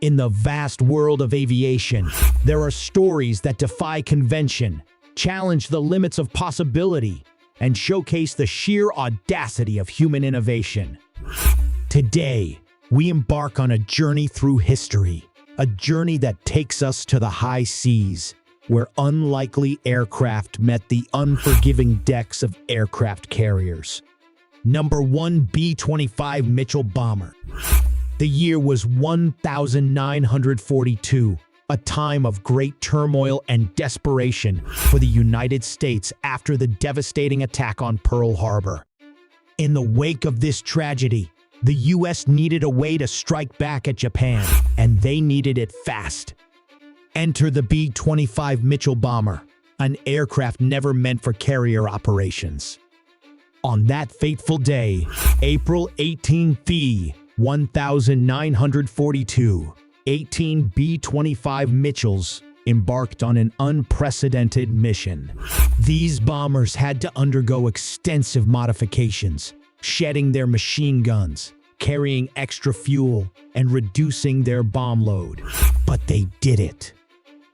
In the vast world of aviation, there are stories that defy convention, challenge the limits of possibility, and showcase the sheer audacity of human innovation. Today, we embark on a journey through history, a journey that takes us to the high seas, where unlikely aircraft met the unforgiving decks of aircraft carriers. Number 1, B-25 Mitchell Bomber. The year was 1942, a time of great turmoil and desperation for the United States after the devastating attack on Pearl Harbor. In the wake of this tragedy, the U.S. needed a way to strike back at Japan, and they needed it fast. Enter the B-25 Mitchell Bomber, an aircraft never meant for carrier operations. On that fateful day, April 18, 1942, 18 B-25 Mitchells embarked on an unprecedented mission. These bombers had to undergo extensive modifications, shedding their machine guns, carrying extra fuel, and reducing their bomb load. But they did it.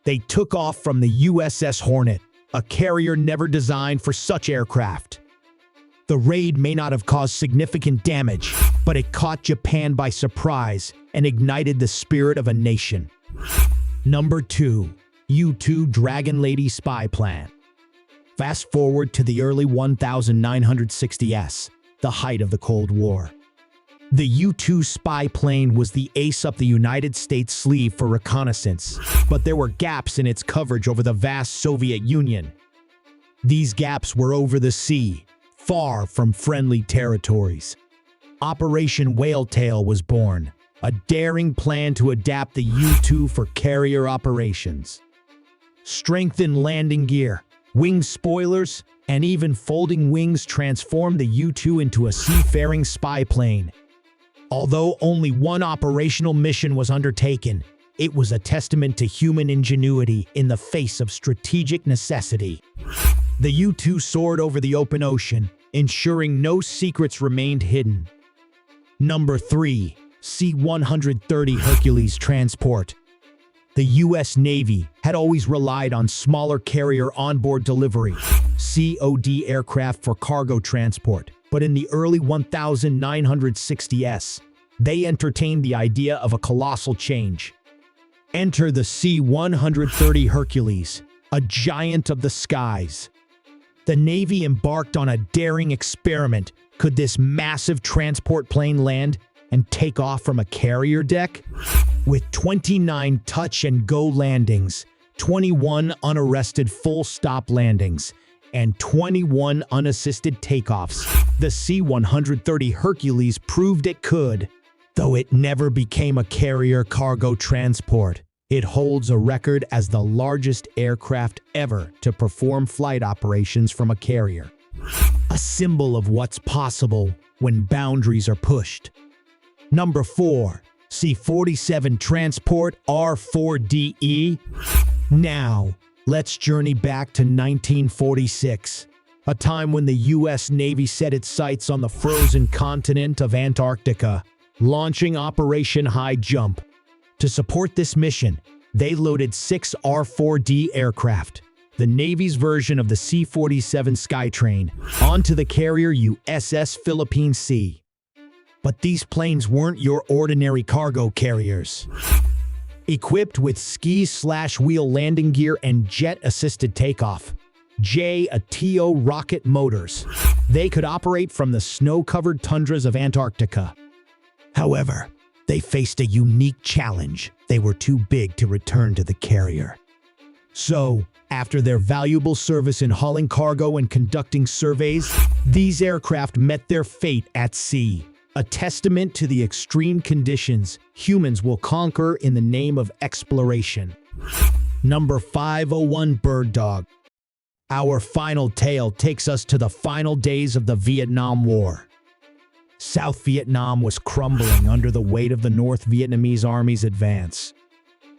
They took off from the USS Hornet, a carrier never designed for such aircraft. The raid may not have caused significant damage, but it caught Japan by surprise and ignited the spirit of a nation. Number 2, U-2 Dragon Lady Spy Plane. Fast forward to the early 1960s, the height of the Cold War. The U-2 spy plane was the ace up the United States sleeve for reconnaissance, but there were gaps in its coverage over the vast Soviet Union. These gaps were over the sea, far from friendly territories. Operation Whaletail was born, a daring plan to adapt the U-2 for carrier operations. Strengthened landing gear, wing spoilers, and even folding wings transformed the U-2 into a seafaring spy plane. Although only one operational mission was undertaken, it was a testament to human ingenuity in the face of strategic necessity. The U-2 soared over the open ocean, ensuring no secrets remained hidden. Number 3, C-130 Hercules transport. The U.S. Navy had always relied on smaller carrier onboard delivery, COD aircraft for cargo transport, but in the early 1960s, they entertained the idea of a colossal change. Enter the C-130 Hercules, a giant of the skies. The Navy embarked on a daring experiment. Could this massive transport plane land and take off from a carrier deck? With 29 touch-and-go landings, 21 unarrested full-stop landings, and 21 unassisted takeoffs, the C-130 Hercules proved it could. Though it never became a carrier cargo transport, it holds a record as the largest aircraft ever to perform flight operations from a carrier. A symbol of what's possible when boundaries are pushed. Number 4, C-47 Transport R-4DE. Now, let's journey back to 1946, a time when the U.S. Navy set its sights on the frozen continent of Antarctica, launching Operation High Jump. To support this mission, they loaded 6 R-4D aircraft, the Navy's version of the C-47 Skytrain, onto the carrier USS Philippine Sea. But these planes weren't your ordinary cargo carriers. Equipped with ski/wheel landing gear and jet-assisted takeoff, JATO rocket motors, they could operate from the snow-covered tundras of Antarctica. However, they faced a unique challenge. They were too big to return to the carrier. So, after their valuable service in hauling cargo and conducting surveys, these aircraft met their fate at sea, a testament to the extreme conditions humans will conquer in the name of exploration. Number 501 Bird Dog. Our final tale takes us to the final days of the Vietnam War. South Vietnam was crumbling under the weight of the North Vietnamese Army's advance.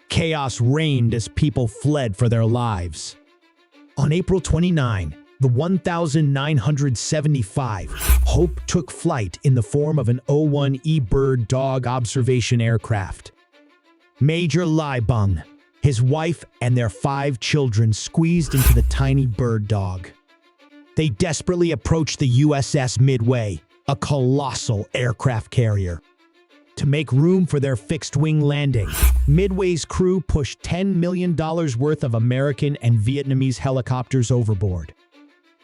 Chaos reigned as people fled for their lives. On April 29, the 1975 Hope took flight in the form of an O-1E Bird Dog observation aircraft. Major Liebung, his wife, and their 5 children squeezed into the tiny bird dog. They desperately approached the USS Midway, a colossal aircraft carrier. To make room for their fixed-wing landing, Midway's crew pushed $10 million worth of American and Vietnamese helicopters overboard.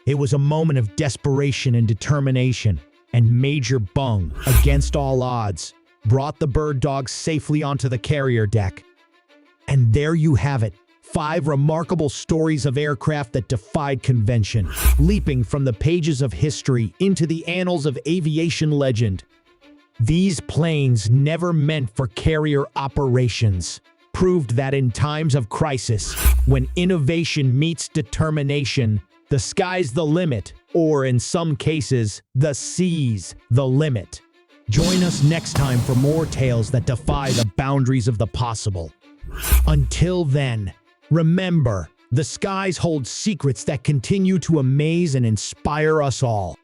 It was a moment of desperation and determination, and Major Bung, against all odds, brought the bird dog safely onto the carrier deck. And there you have it, 5 remarkable stories of aircraft that defied convention, leaping from the pages of history into the annals of aviation legend. These planes, never meant for carrier operations, proved that in times of crisis, when innovation meets determination, the sky's the limit, or in some cases, the sea's the limit. Join us next time for more tales that defy the boundaries of the possible. Until then, remember, the skies hold secrets that continue to amaze and inspire us all.